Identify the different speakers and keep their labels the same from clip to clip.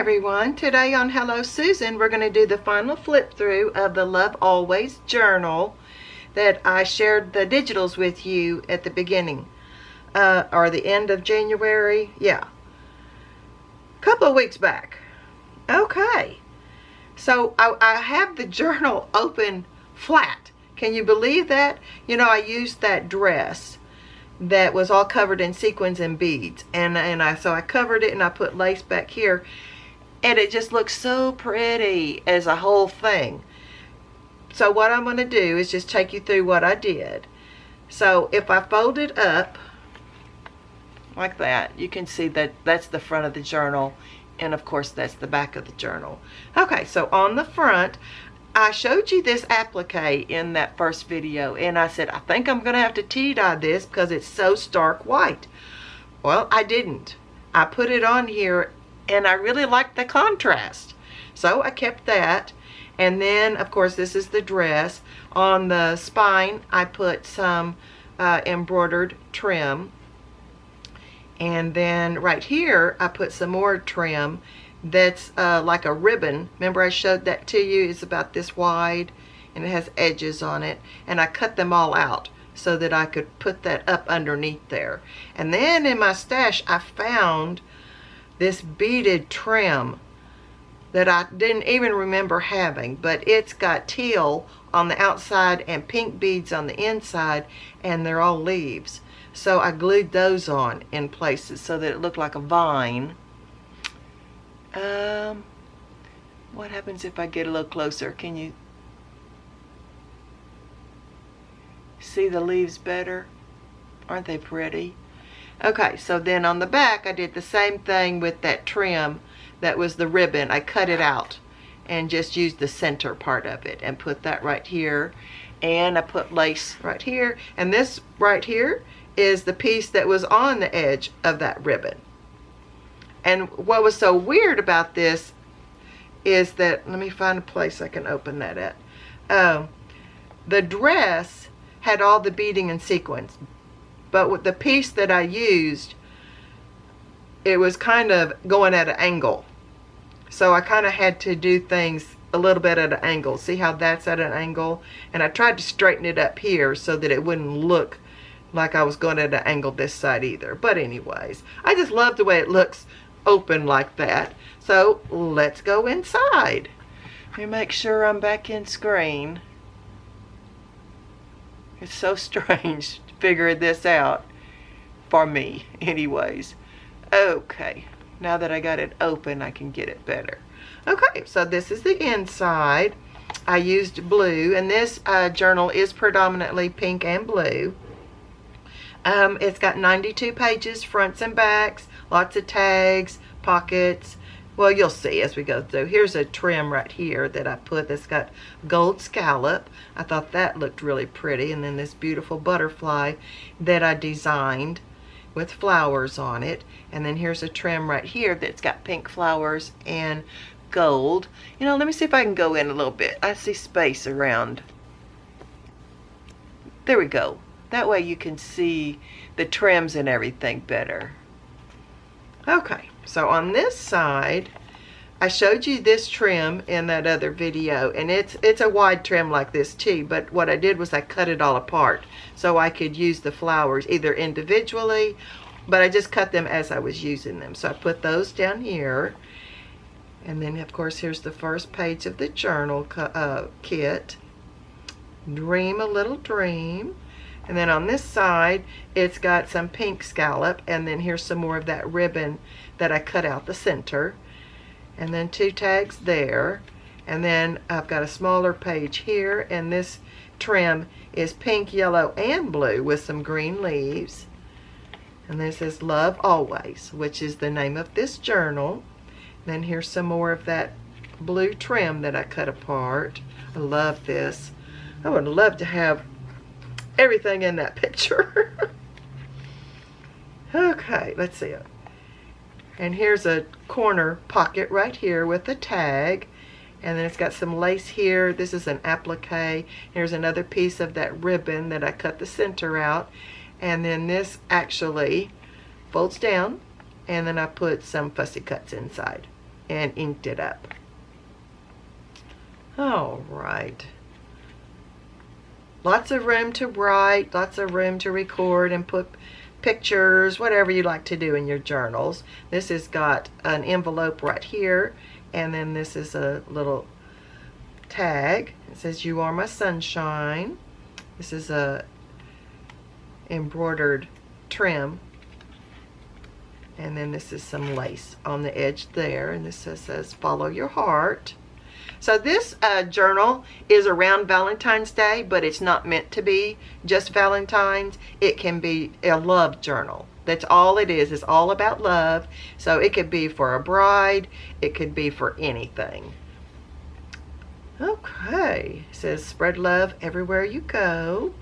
Speaker 1: everyone, today on Hello Susan we're going to do the final flip through of the Love Always journal that I shared the digitals with you at the beginning or the end of January, a couple of weeks back. Okay, so I have the journal open flat. Can you believe that? You know, I used that dress that was all covered in sequins and beads, and so I covered it and I put lace back here, and it just looks so pretty as a whole thing. So what I'm going to do is just take you through what I did. So if I fold it up like that, you can see that that's the front of the journal, and of course that's the back of the journal. Okay, so on the front, I showed you this applique in that first video, and I said I think I'm gonna have to tea dye this because it's so stark white. Well, I didn't. I put it on here and I really liked the contrast, so I kept that. And then of course this is the dress. On the spine I put some embroidered trim, and then right here I put some more trim that's like a ribbon. Remember I showed that to you? It's about this wide and it has edges on it, and I cut them all out so that I could put that up underneath there. And then in my stash I found this beaded trim that I didn't even remember having, but it's got teal on the outside and pink beads on the inside, and they're all leaves. So I glued those on in places so that it looked like a vine. What happens if I get a little closer? Can you see the leaves better? Aren't they pretty? Okay, so then on the back I did the same thing with that trim that was the ribbon. I cut it out and just used the center part of it and put that right here, and I put lace right here, and this right here is the piece that was on the edge of that ribbon. And what was so weird about this is that, let me find a place I can open that at. The dress had all the beading and sequins, but with the piece that I used, it was kind of going at an angle. So I kind of had to do things a little bit at an angle. See how that's at an angle? And I tried to straighten it up here so that it wouldn't look like I was going at an angle this side either. But anyways, I just love the way it looks open like that. So let's go inside. Let me make sure I'm back in screen. It's so strange to figure this out for me anyways. Okay, now that I got it open I can get it better. Okay, so this is the inside. I used blue, and this journal is predominantly pink and blue. It's got 92 pages, fronts and backs, lots of tags, pockets. Well, you'll see as we go through. Here's a trim right here that I put that's got gold scallop. I thought that looked really pretty. And then this beautiful butterfly that I designed with flowers on it. And then here's a trim right here that's got pink flowers and gold. You know, let me see if I can go in a little bit. I see space around. There we go. That way you can see the trims and everything better. Okay, so on this side, I showed you this trim in that other video, and it's a wide trim like this too, but what I did was I cut it all apart so I could use the flowers either individually, but I just cut them as I was using them. So I put those down here, and then of course here's the first page of the journal kit. Dream a little dream. And then on this side, it's got some pink scallop, and then here's some more of that ribbon that I cut out the center. And then 2 tags there. And then I've got a smaller page here, and this trim is pink, yellow, and blue with some green leaves. And this is Love Always, which is the name of this journal. And then here's some more of that blue trim that I cut apart. I love this. I would love to have everything in that picture. Okay, let's see it. And here's a corner pocket right here with a tag, and then it's got some lace here. This is an applique. Here's another piece of that ribbon that I cut the center out, and then this actually folds down, and then I put some fussy cuts inside and inked it up. All right. Lots of room to write, lots of room to record and put pictures, whatever you like to do in your journals. This has got an envelope right here, and then this is a little tag. It says, "You are my sunshine." This is a embroidered trim, and then this is some lace on the edge there, and this says "Follow your heart." So this journal is around Valentine's Day, but it's not meant to be just Valentine's. It can be a love journal. That's all it is. It's all about love. So it could be for a bride. It could be for anything. Okay. It says "Spread love everywhere you go."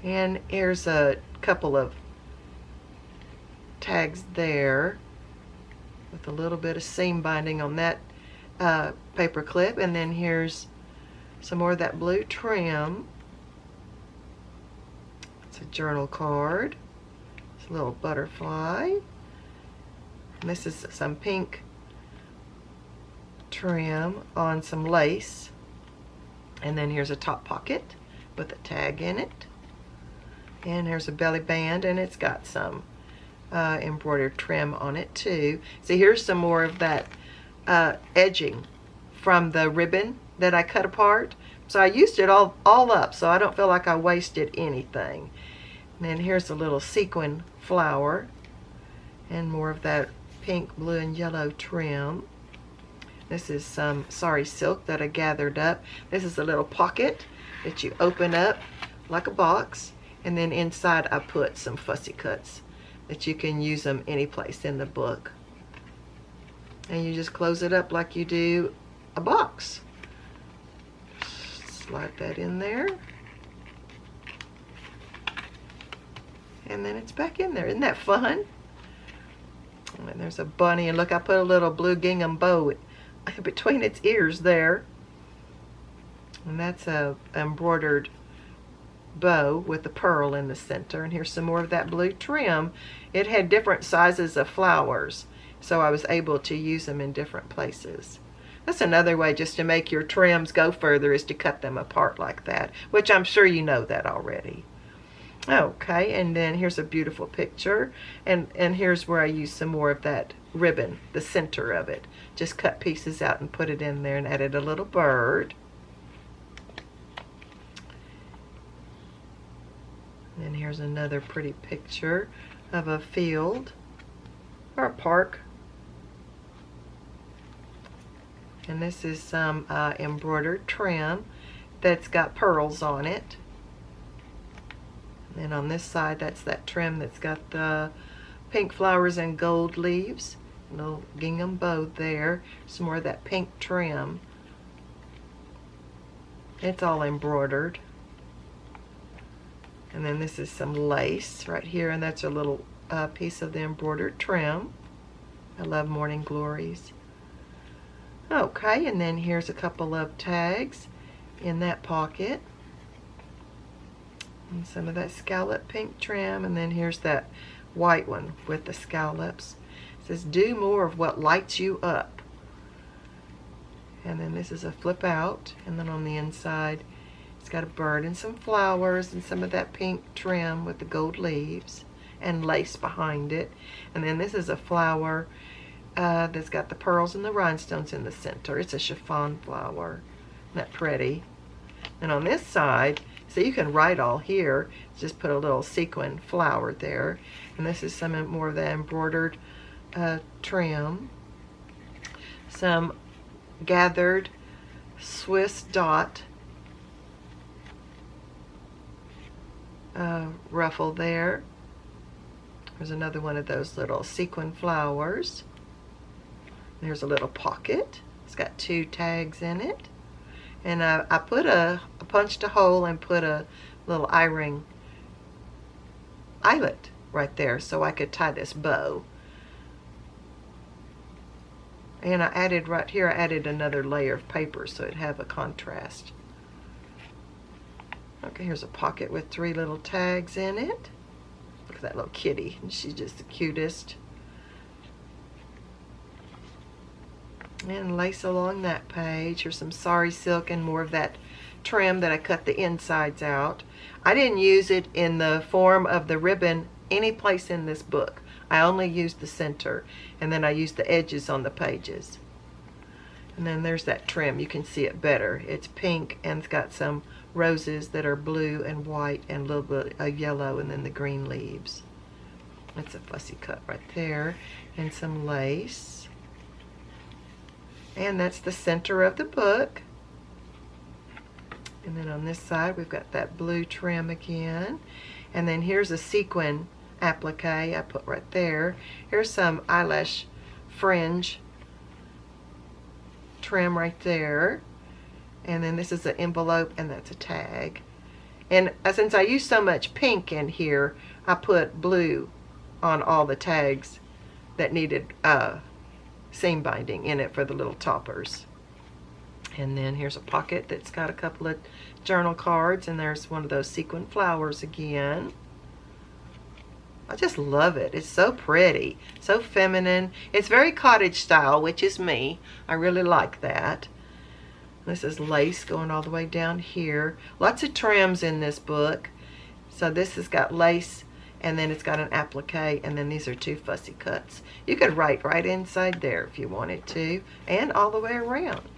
Speaker 1: And here's a couple of tags there with a little bit of seam binding on that paper clip, and then here's some more of that blue trim. It's a journal card. It's a little butterfly, and this is some pink trim on some lace, and then here's a top pocket with a tag in it, and here's a belly band, and it's got some embroidered trim on it too. See, here's some more of that edging from the ribbon that I cut apart. So I used it all up, so I don't feel like I wasted anything. And then here's a little sequin flower, and more of that pink, blue, and yellow trim. This is some sari silk that I gathered up. This is a little pocket that you open up like a box, and then inside I put some fussy cuts that you can use them any place in the book. And you just close it up like you do a box. Slide that in there. And then it's back in there. Isn't that fun? And there's a bunny, and look, I put a little blue gingham bow between its ears there. And that's a embroidered bow with a pearl in the center. And here's some more of that blue trim. It had different sizes of flowers, so I was able to use them in different places. That's another way just to make your trims go further, is to cut them apart like that, which I'm sure you know that already. Okay, and then here's a beautiful picture, and here's where I use some more of that ribbon, the center of it. Just cut pieces out and put it in there, and added a little bird. And here's another pretty picture of a field or a park. And this is some embroidered trim that's got pearls on it. And on this side, that's that trim that's got the pink flowers and gold leaves. A little gingham bow there. Some more of that pink trim. It's all embroidered. And then this is some lace right here, and that's a little piece of the embroidered trim. I love Morning Glories. Okay, and then here's a couple of tags in that pocket. And some of that scallop pink trim, and then here's that white one with the scallops. It says, "Do more of what lights you up." And then this is a flip out, and then on the inside it's got a bird and some flowers and some of that pink trim with the gold leaves and lace behind it. And then this is a flower that's got the pearls and the rhinestones in the center. It's a chiffon flower. Isn't that pretty? And on this side, so you can write all here, just put a little sequin flower there. And this is some more of the embroidered trim. Some gathered Swiss dot ruffle there. There's another one of those little sequin flowers. There's a little pocket. It's got 2 tags in it. And I punched a hole and put a little eye-ring eyelet right there so I could tie this bow. And I added right here, I added another layer of paper so it'd have a contrast. Okay, here's a pocket with 3 little tags in it. Look at that little kitty, and she's just the cutest. And lace along that page. Here's some sari silk and more of that trim that I cut the insides out. I didn't use it in the form of the ribbon any place in this book. I only used the center, and then I used the edges on the pages. And then there's that trim. You can see it better. It's pink and it's got some roses that are blue and white and a little bit of yellow, and then the green leaves. That's a fussy cut right there. And some lace. And that's the center of the book. And then on this side we've got that blue trim again. And then here's a sequin applique I put right there. Here's some eyelash fringe trim right there. And then this is an envelope, and that's a tag. And since I used so much pink in here, I put blue on all the tags that needed seam binding in it for the little toppers. And then here's a pocket that's got a couple of journal cards, and there's one of those sequin flowers again. I just love it. It's so pretty, so feminine. It's very cottage style, which is me. I really like that. This is lace going all the way down here. Lots of trims in this book. So this has got lace, and then it's got an applique, and then these are two fussy cuts. You could write right inside there if you wanted to, and all the way around.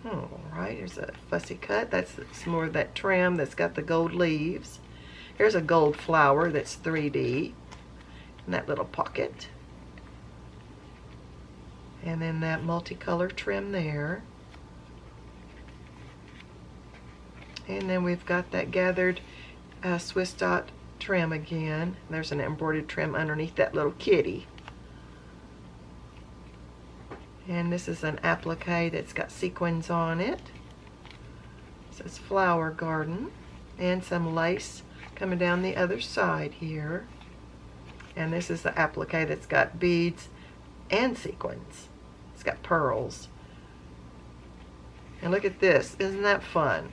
Speaker 1: Alright, here's a fussy cut. That's some more of that trim that's got the gold leaves. Here's a gold flower that's 3D in that little pocket. And then that multicolor trim there. And then we've got that gathered Swiss dot trim again. There's an embroidered trim underneath that little kitty. And this is an applique that's got sequins on it. It says Flower Garden. And some lace coming down the other side here. And this is the applique that's got beads and sequins. It's got pearls. And look at this. Isn't that fun?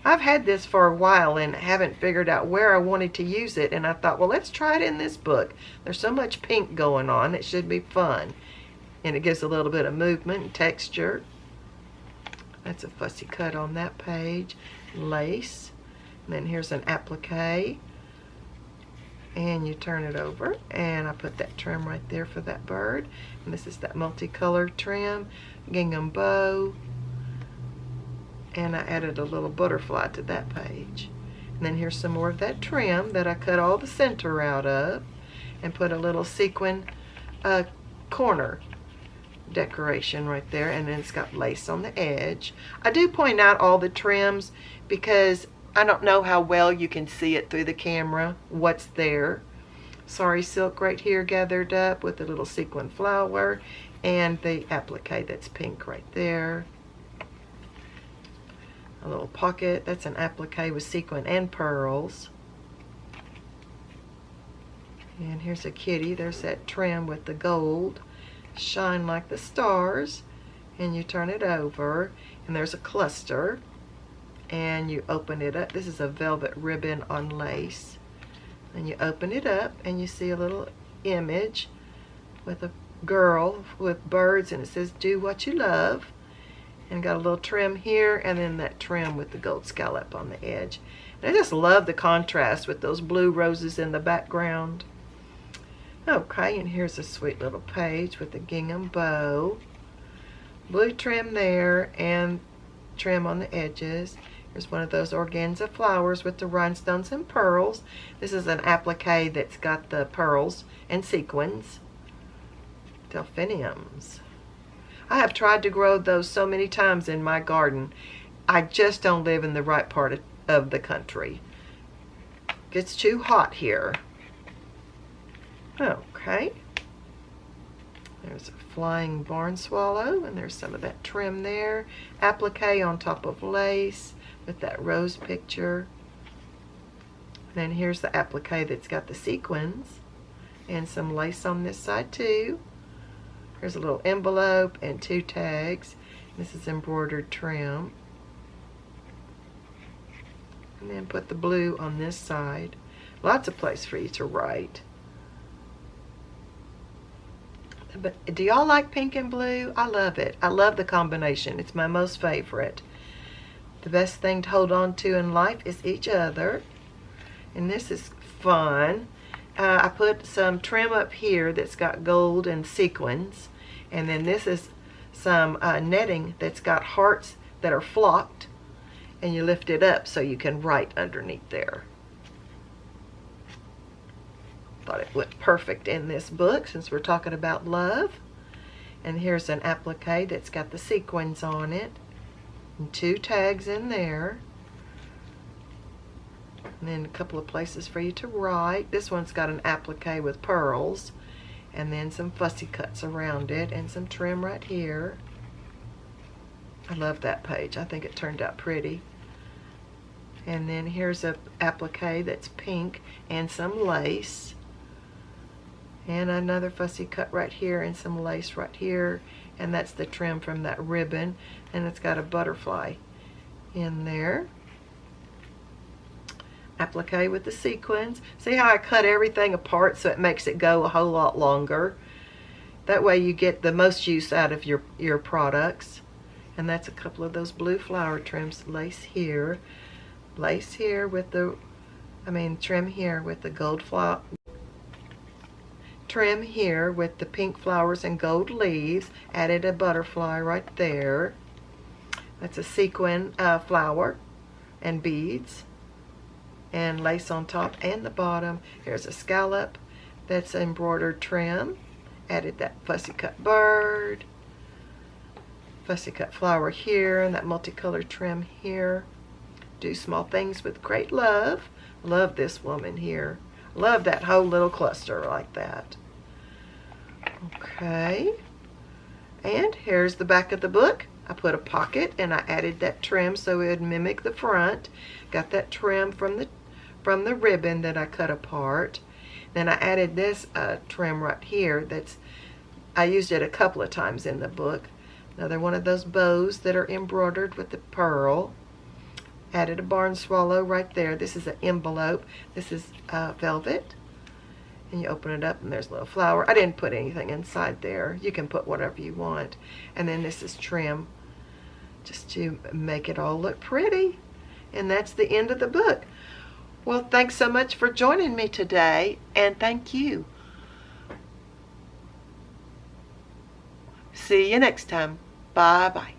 Speaker 1: I've had this for a while and haven't figured out where I wanted to use it. And I thought, well, let's try it in this book. There's so much pink going on. It should be fun. And it gives a little bit of movement and texture. That's a fussy cut on that page. Lace. And then here's an applique. And you turn it over, and I put that trim right there for that bird. And this is that multicolored trim, gingham bow, and I added a little butterfly to that page. And then here's some more of that trim that I cut all the center out of, and put a little sequin corner decoration right there, and then it's got lace on the edge. I do point out all the trims because I don't know how well you can see it through the camera, what's there. Sari silk right here gathered up with a little sequin flower, and the applique that's pink right there. A little pocket, that's an applique with sequin and pearls. And here's a kitty, there's that trim with the gold, shine like the stars, and you turn it over, and there's a cluster. And you open it up. This is a velvet ribbon on lace. And you open it up and you see a little image with a girl with birds, and it says do what you love. And got a little trim here, and then that trim with the gold scallop on the edge. And I just love the contrast with those blue roses in the background. Okay, and here's a sweet little page with the gingham bow. Blue trim there and trim on the edges. There's one of those organza flowers with the rhinestones and pearls. This is an applique that's got the pearls and sequins. Delphiniums. I have tried to grow those so many times in my garden. I just don't live in the right part of the country. It gets too hot here. Okay. There's a flying barn swallow, and there's some of that trim there. Applique on top of lace with that rose picture. And then here's the applique that's got the sequins and some lace on this side too. Here's a little envelope and two tags. This is embroidered trim. And then put the blue on this side. Lots of place for you to write. The But do y'all like pink and blue? I love it. I love the combination. It's my most favorite. The best thing to hold on to in life is each other. And this is fun. I put some trim up here that's got gold and sequins. And then this is some netting that's got hearts that are flocked. And you lift it up so you can write underneath there. Thought it went perfect in this book since we're talking about love. And here's an applique that's got the sequins on it. And 2 tags in there. And then a couple of places for you to write. This one's got an applique with pearls. And then some fussy cuts around it. And some trim right here. I love that page. I think it turned out pretty. And then here's a applique that's pink and some lace. And another fussy cut right here and some lace right here. And that's the trim from that ribbon. And it's got a butterfly in there. Applique with the sequins. See how I cut everything apart so it makes it go a whole lot longer. That way you get the most use out of your products. And that's a couple of those blue flower trims. Lace here with the, trim here with the gold flower. Trim here with the pink flowers and gold leaves. Added a butterfly right there. That's a sequin flower and beads. And lace on top and the bottom. Here's a scallop that's embroidered trim. Added that fussy cut bird. Fussy cut flower here and that multicolored trim here. Do small things with great love. Love this woman here. Love that whole little cluster like that. Okay. And here's the back of the book. I put a pocket and I added that trim so it would mimic the front. Got that trim from the ribbon that I cut apart. Then I added this trim right here. I used it a couple of times in the book. Another one of those bows that are embroidered with the pearl. Added a barn swallow right there. This is an envelope. This is velvet. And you open it up and there's a little flower. I didn't put anything inside there. You can put whatever you want. And then this is trim just to make it all look pretty. And that's the end of the book. Well, thanks so much for joining me today. And thank you. See you next time. Bye-bye.